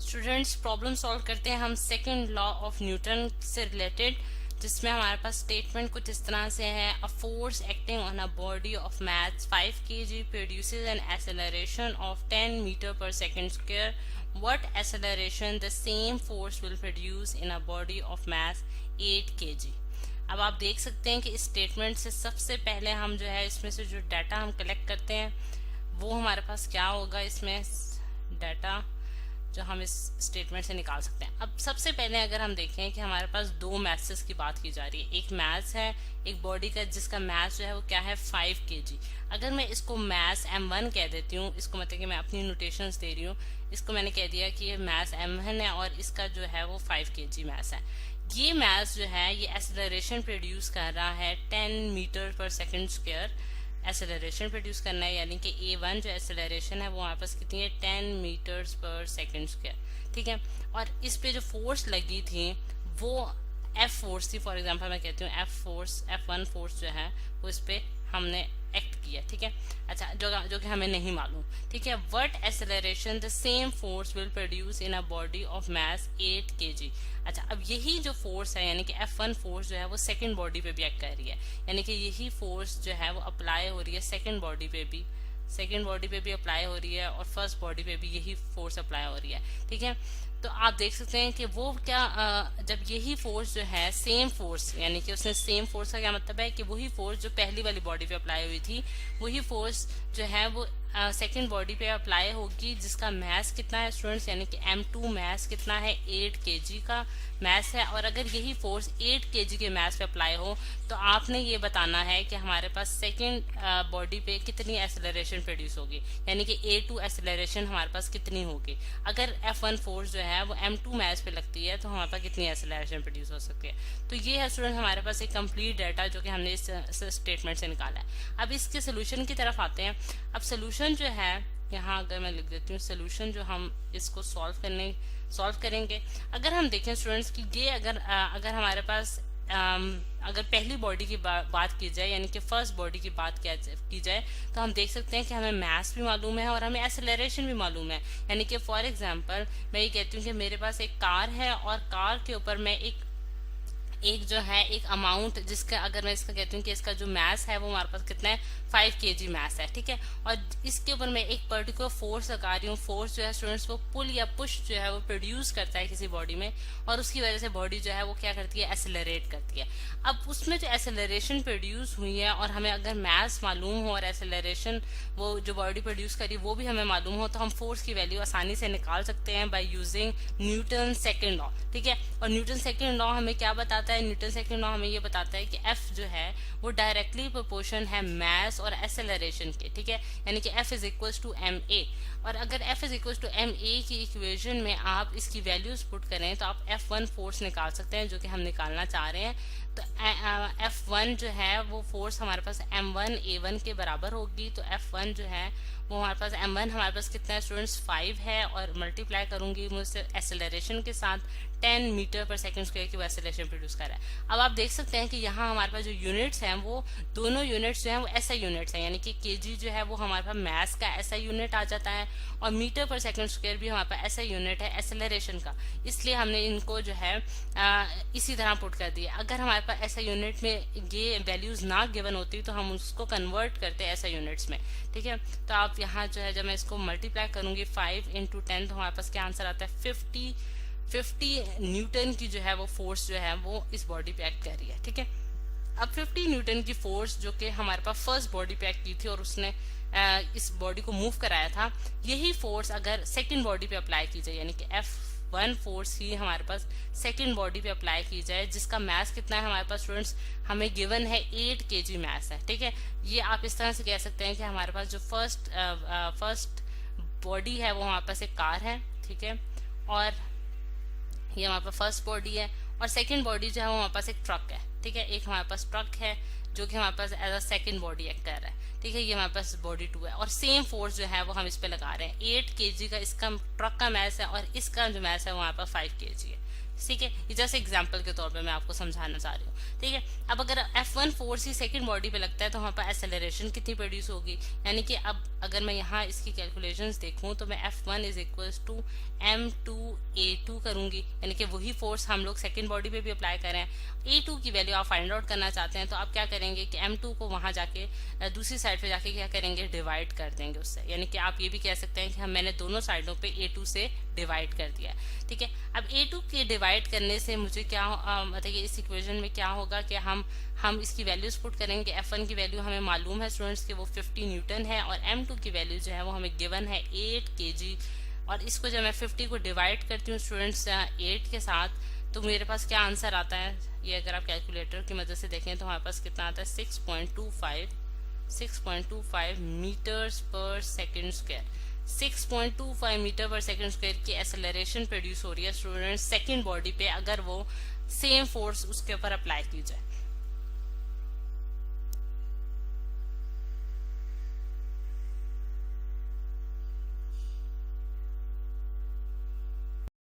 Students problem solve करते हैं हम सेकंड लॉ ऑफ न्यूटन से रिलेटेड, जिसमें हमारे पास स्टेटमेंट कुछ इस तरह से है। A force acting on a body of mass 5 kg produces an acceleration of 10 metre per second square. What acceleration the same force will produce in a body of mass 8 kg। अब आप देख सकते हैं कि इस स्टेटमेंट से सबसे पहले हम जो है इसमें से जो डाटा हम कलेक्ट करते हैं वो हमारे पास क्या होगा, इसमें डाटा जो हम इस स्टेटमेंट से निकाल सकते हैं। अब सबसे पहले अगर हम देखें कि हमारे पास दो मैसेस की बात की जा रही है, एक मैस है एक बॉडी का जिसका मैस जो है वो क्या है 5 kg। अगर मैं इसको मैस m1 कह देती हूँ, इसको मतलब कि मैं अपनी नोटेशंस दे रही हूँ, इसको मैंने कह दिया कि ये मैस m1 है और इसका जो है वो 5 kg मैस है। ये मैस जो है ये एक्सेलरेशन प्रोड्यूस कर रहा है 10 metre per second square. Acceleration produce करना है, यानी कि A1 जो एक्सेलरेशन है वो हमारे पास कितनी है 10 मीटर्स पर सेकंड स्क्वायर, ठीक है। और इस पे जो फोर्स लगी थी वो F फोर्स थी। फॉर एग्जांपल मैं कहती हूँ F1 फोर्स जो है वो इस पे हमने एक्ट किया, ठीक है। अच्छा, जो कि हमें नहीं मालूम, ठीक है। What acceleration the same force will produce in a body of mass 8 kg। अच्छा, अब यही जो फोर्स है यानी कि F1 फोर्स जो है वो सेकंड बॉडी पे भी एक्ट कर रही है, यानी कि यही फोर्स जो है वो अप्लाई हो रही है सेकंड बॉडी पे भी अप्लाई हो रही है और फर्स्ट बॉडी पे भी यही फोर्स अप्लाई हो रही है, ठीक है। तो आप देख सकते हैं कि वो क्या जब यही फोर्स जो है सेम फोर्स, यानी कि उसने सेम फोर्स का क्या मतलब है कि वही फोर्स जो पहली वाली बॉडी पे अप्लाई हुई थी वही फोर्स जो है वो सेकंड बॉडी पे अप्लाई होगी, जिसका मैस कितना है स्टूडेंट्स, यानी कि M2 मैस कितना है 8 kg का मैस है। और अगर यही फोर्स 8 kg के मैस पे अप्लाई हो तो आपने ये बताना है कि हमारे पास सेकंड बॉडी पे कितनी एक्सेलरेशन प्रोड्यूस होगी, यानी कि A2 एक्सेलरेशन हमारे पास कितनी होगी। अगर F1 फोर्स जो है वो M2 मैस पे लगती है तो हमारे पास कितनी एक्सेलरेशन प्रोड्यूस हो सकती है। तो ये है स्टूडेंट हमारे पास एक कंप्लीट डाटा जो कि हमने इस स्टेटमेंट से निकाला है। अब इसके सोल्यूशन की तरफ आते हैं। अब सोल्यूशन जो है यहाँ अगर मैं लिख देती हूँ सोल्यूशन जो हम इसको सॉल्व करेंगे। अगर हम देखें स्टूडेंट्स कि ये अगर हमारे पास अगर पहली बॉडी की बात की जाए, यानी कि फर्स्ट बॉडी की बात की जाए तो हम देख सकते हैं कि हमें मास भी मालूम है और हमें एक्सेलरेशन भी मालूम है। यानी कि फॉर एग्जांपल मैं ये कहती हूँ कि मेरे पास एक कार है और कार के ऊपर मैं एक जो है एक अमाउंट, जिसका अगर मैं इसका कहती हूँ कि इसका जो मैस है वो हमारे पास कितना है 5 kg मैस है, ठीक है। और इसके ऊपर मैं एक पर्टिकुलर फोर्स लगा रही हूँ। फोर्स जो है स्टूडेंट्स वो पुल या पुश जो है वो प्रोड्यूस करता है किसी बॉडी में और उसकी वजह से बॉडी जो है वो क्या करती है एक्सेलरेट करती है। अब उसमें जो एक्सेलरेशन प्रोड्यूस हुई है और हमें अगर मैस मालूम हो और एक्सेलरेशन वो जो बॉडी प्रोड्यूस करी वो भी हमें मालूम हो तो हम फोर्स की वैल्यू आसानी से निकाल सकते हैं by using Newton second law, ठीक है। और न्यूटन सेकेंड लॉ हमें क्या बताता है, न्यूटन सेकेंड लॉ हमें ये बताता है कि F जो है वो डायरेक्टली प्रोपोर्शन है मैस और एक्सेलरेशन के, ठीक है। यानी कि F is equal to ma। और अगर F is equal to ma की इक्वेशन में आप इसकी वैल्यूज पुट करें तो आप F1 फोर्स निकाल सकते हैं जो कि हम निकालना चाह रहे हैं। तो F1 जो है वो फोर्स हमारे पास M1 A1 के बराबर होगी। तो F1 जो है वो हमारे पास M1 हमारे पास कितना है स्टूडेंट्स 5 है और मल्टीप्लाई करूंगी मुझसे एक्सेलरेशन के साथ 10 मीटर पर सेकंड स्क्वायर की वो एक्सेलरेशन प्रोड्यूस कर रहा है। अब आप देख सकते हैं कि यहाँ हमारे पास जो यूनिट्स हैं वो दोनों यूनिट्स जो हैं वो ऐसा यूनिट्स हैं, यानी कि kg जो है वो हमारे पास मैस का ऐसा यूनिट आ जाता है और मीटर पर सेकंड स्क्वायर भी हमारे पास ऐसा यूनिट है एक्सेलरेशन का। इसलिए हमने इनको जो है इसी तरह पुट कर दिया। अगर हमारे पास ऐसा यूनिट में ये वैल्यूज ना गिवन होती तो हम उसको कन्वर्ट करते ऐसा यूनिट्स में, ठीक है। तो आप यहाँ जो है जब मैं इसको मल्टीप्लाई करूंगी 5 × 10 तो हमारे पास क्या आंसर आता है 50 न्यूटन की जो है वो फोर्स जो है वो इस बॉडी पे एक्ट कर रही है, ठीक है। अब 50 न्यूटन की फोर्स जो कि हमारे पास फर्स्ट बॉडी पे एक्ट की थी और उसने इस बॉडी को मूव कराया था, यही फोर्स अगर सेकंड बॉडी पे अप्लाई की जाए, यानी कि F1 फोर्स ही हमारे पास सेकंड बॉडी पे अप्लाई की जाए, जिसका मैस कितना है हमारे पास स्टूडेंट्स हमें गिवन है 8 kg मैस है, ठीक है। ये आप इस तरह से कह सकते हैं कि हमारे पास जो फर्स्ट बॉडी है वो हमारे पास एक कार है, ठीक है, और ये हमारे पास फर्स्ट बॉडी है और सेकंड बॉडी जो है वो हमारे पास एक ट्रक है, ठीक है। एक हमारे पास ट्रक है जो कि हमारे पास as a second body act कर रहा है, ठीक है। ये हमारे पास बॉडी 2 है और सेम फोर्स जो है वो हम इस पे लगा रहे हैं। 8 kg का इसका ट्रक का मैस है और इसका जो मैस है वो हमारे पास 5 kg है, ठीक है, ये जैसे एग्जांपल के तौर पे मैं आपको समझाना चाह रही हूँ। ठीक है, अब अगर F1 फोर्स ही सेकंड बॉडी पे लगता है तो वहाँ पर एक्सेलरेशन कितनी प्रोड्यूस होगी, यानी कि अब अगर मैं यहाँ इसकी कैलकुलेशंस देखूँ तो मैं F1 is equals to m2a2 करूंगी, यानी कि वही फोर्स हम लोग सेकंड बॉडी पे भी अप्लाई करें। a2 की वैल्यू आप फाइंड आउट करना चाहते हैं तो आप क्या करेंगे कि m2 को वहां जाके दूसरी साइड पे जाके क्या करेंगे, डिवाइड कर देंगे उससे, यानी कि आप ये भी कह सकते हैं कि मैंने दोनों साइडों पे a2 से डिवाइड कर दिया है। ठीक है, अब a2 के डिवाइड करने से मुझे क्या मतलब कि इस इक्वेशन में क्या होगा कि हम इसकी वैल्यूज पुट करेंगे। F1 की वैल्यू हमें मालूम है स्टूडेंट्स कि वो 50 न्यूटन है और m2 की वैल्यू जो है वो हमें गिवन है 8 kg। और इसको जब मैं 50 को डिवाइड करती हूँ स्टूडेंट्स 8 के साथ, तो मेरे पास क्या आंसर आता है, ये अगर आप कैलकुलेटर की मदद से देखें तो हमारे पास कितना आता है 6.25 मीटर्स पर second square. 6.25 metre per second square की एक्सेलरेशन प्रोड्यूस हो रही है स्टूडेंट्स सेकंड बॉडी पे, अगर वो सेम फोर्स उसके ऊपर अप्लाई की जाए।